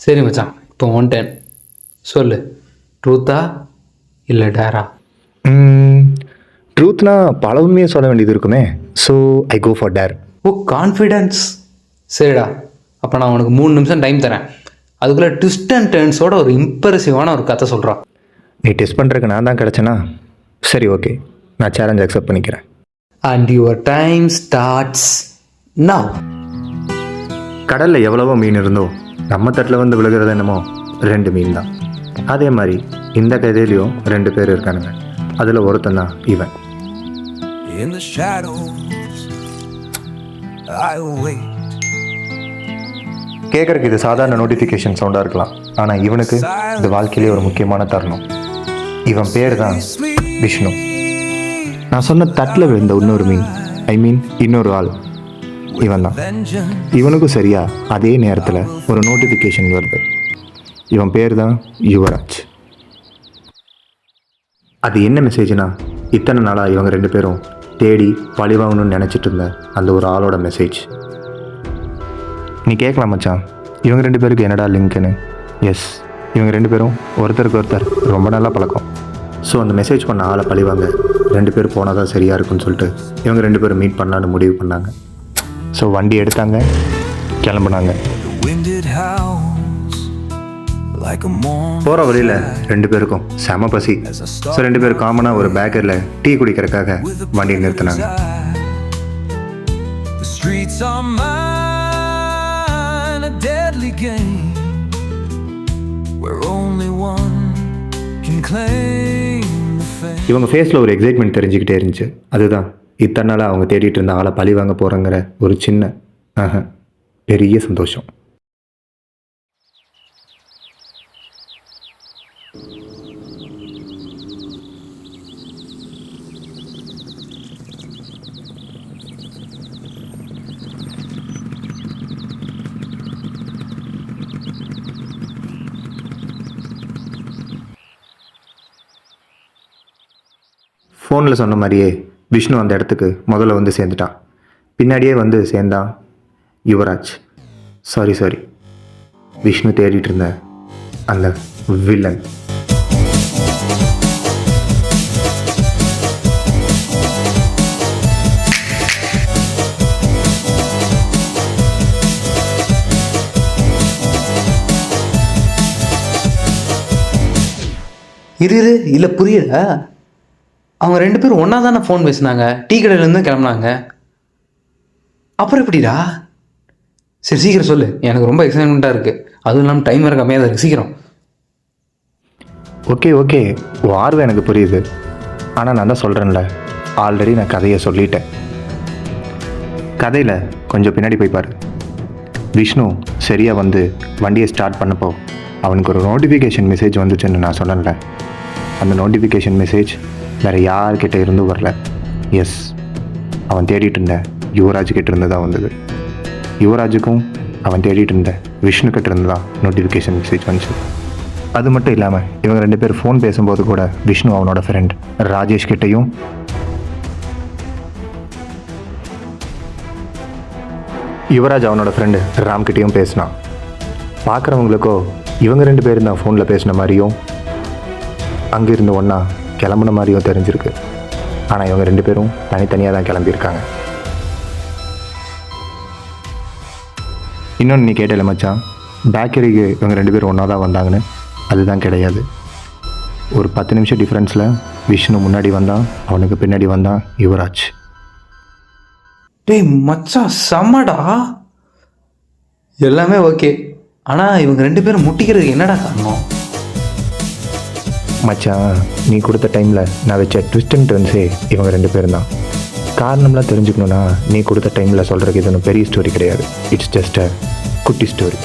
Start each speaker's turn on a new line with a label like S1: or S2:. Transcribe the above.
S1: சரி மச்சான், இப்போ ஒன் டென் சொல்லு, ட்ரூத்தா இல்லை டேரா?
S2: ட்ரூத்னா பல உண்மையை சொல்ல வேண்டியது இருக்குமே. So I go for dare.
S1: ஓ, கான்ஃபிடென்ஸ். சரிடா, அப்போ நான் உனக்கு 3 நிமிஷம் டைம் தரேன். அதுக்குள்ளே ட்விஸ்ட் அண்ட் டர்ன்ஸோட ஒரு இம்ப்ரெசிவான ஒரு கதை சொல்கிறான்.
S2: நீ டெஸ்ட் பண்ணுறதுக்கு நான் தான் கிடச்சேனா? சரி, ஓகே, நான் சேலஞ்ச் அக்செப்ட் பண்ணிக்கிறேன்.
S1: And your time starts now.
S2: கடலில் எவ்வளவோ மீன் இருந்தோ நம்ம தட்டில் வந்து விழுகிறது என்னமோ 2 மீன் தான். அதே மாதிரி இந்த கதையிலையும் 2 பேர் இருக்கானுங்க. அதில் ஒருத்தன் தான் இவன்.
S3: In the shadows I wait.
S2: கேட்குறக்கு இது சாதாரண நோட்டிஃபிகேஷன் சவுண்டாக இருக்கலாம், ஆனால் இவனுக்கு இது வாழ்க்கையிலே ஒரு முக்கியமான தருணம். இவன் பேர் தான் விஷ்ணு. நான் சொன்ன தட்டில் விழுந்த இன்னொரு மீன், இன்னொரு ஆள் இவன் தான். இவனுக்கும் சரியா அதே நேரத்தில் ஒரு நோட்டிஃபிகேஷன் வருது. இவன் பேர் தான் யுவராஜ். அது என்ன மெசேஜ்னா, இத்தனை நாளாக இவங்க 2 பேரும் தேடி பழிவாங்கணும்னு நினச்சிட்டு இருந்த அந்த ஒரு ஆளோட மெசேஜ். நீ கேட்கலாம் மச்சான், இவங்க 2 பேருக்கு என்னடா லிங்க்னு. எஸ், இவங்க 2 பேரும் ஒருத்தருக்கு ஒருத்தர் ரொம்ப நல்லா பழக்கம். ஸோ அந்த மெசேஜ் பண்ண ஆளை பழிவாங்க 2 பேர் போனால் தான் சரியாக இருக்குன்னு சொல்லிட்டு இவங்க 2 பேரும் மீட் பண்ணலான்னு முடிவு பண்ணாங்க. ஸோ வண்டி எடுத்தாங்க, கிளம்புனாங்க. போகிற வழியில் 2 பேருக்கும் செம பசி. ஸோ 2 பேரும் காமனாக ஒரு பேக்கரியில் டீ குடிக்கிறதுக்காக வண்டியை நிறுத்தினாங்க. இவங்க ஃபேஸில் ஒரு எக்ஸைட்மெண்ட் தெரிஞ்சுக்கிட்டே இருந்துச்சு. அதுதான் இத்தனை நாளாக அவங்க தேடிட்டு இருந்த ஆளை பழி வாங்க போகிறங்கிற ஒரு சின்ன பெரிய சந்தோஷம். ஃபோனில் சொன்ன மாதிரியே விஷ்ணு அந்த இடத்துக்கு முதல்ல வந்து சேர்ந்துட்டான். பின்னாடியே வந்து சேர்ந்தான் யுவராஜ். சாரி விஷ்ணு தேடிட்டு இருந்த அந்த வில்லன்.
S1: இரு இல்லை புரியல. அவங்க 2 பேரும் ஒன்றா தானே ஃபோன் பேசினாங்க, டீ கடையிலேருந்து கிளம்புனாங்க. அப்புறம் எப்படிடா? சரி சீக்கிரம் சொல்லு, எனக்கு ரொம்ப எக்ஸைட்மெண்ட்டாக இருக்குது. அதுவும் இல்லாமல் டைம் வேறு கம்மியாக தான் இருக்குது, சீக்கிரம்.
S2: ஓகே ஆர்வம் எனக்கு புரியுது. ஆனால் நான் தான் சொல்கிறேன்ல, ஆல்ரெடி நான் கதையை சொல்லிட்டேன். கதையில் கொஞ்சம் பின்னாடி போய் பாரு. விஷ்ணு சரியாக வந்து வண்டியை ஸ்டார்ட் பண்ணப்போ அவனுக்கு ஒரு நோட்டிஃபிகேஷன் மெசேஜ் வந்துச்சுன்னு நான் சொன்னேன்ல. அந்த நோட்டிஃபிகேஷன் மெசேஜ் வேறு யார்கிட்ட இருந்தும் வரல. எஸ், அவன் தேடிட்டு இருந்த யுவராஜ் கிட்ட இருந்து தான் வந்தது. யுவராஜுக்கும் அவன் தேடிட்டு இருந்த விஷ்ணு கிட்ட இருந்து தான் நோட்டிஃபிகேஷன் மெசேஜ் வந்துச்சு. அது மட்டும் இல்லாமல் இவங்க 2 பேர் ஃபோன் பேசும்போது கூட விஷ்ணு அவனோட ஃப்ரெண்ட் ராஜேஷ் கிட்டையும் யுவராஜ் அவனோட ஃப்ரெண்டு ராம்கிட்டையும் பேசினான். பார்க்குறவங்களுக்கோ இவங்க 2 பேரும் தான் ஃபோனில் பேசின மாதிரியும் அங்கே இருந்து ஒன்றா கிளம்புன மாதிரியும் தெரிஞ்சிருக்கு. ஆனால் இவங்க 2 பேரும் தனித்தனியாக தான் கிளம்பியிருக்காங்க. இன்னொன்று நீ கேட்டல மச்சான், பேக்கரிக்கு இவங்க 2 பேரும் ஒன்றா தான் வந்தாங்கன்னு. அதுதான் கிடையாது. ஒரு 10 நிமிஷம் டிஃப்ரென்ஸில் விஷ்ணு முன்னாடி வந்தான், அவனுக்கு பின்னாடி வந்தான் யுவராஜ்.
S1: டேய் மச்சான், செம்மடா. எல்லாமே ஓகே, ஆனால் இவங்க 2 பேரும் முட்டிக்கிறதுக்கு என்னடா காரணம்?
S2: மச்சான், நீ கொடுத்த டைமில் நான் வச்ச ட்விஸ்ட் அண்ட் டர்ன்ஸே இவங்க 2 பேரும் தான். காரணம்லாம் தெரிஞ்சுக்கணுன்னா நீ கொடுத்த டைமில் சொல்கிறதுக்கு இது ஒன்றும் பெரிய ஸ்டோரி கிடையாது. இட்ஸ் ஜஸ்ட் அ குட்டி ஸ்டோரி.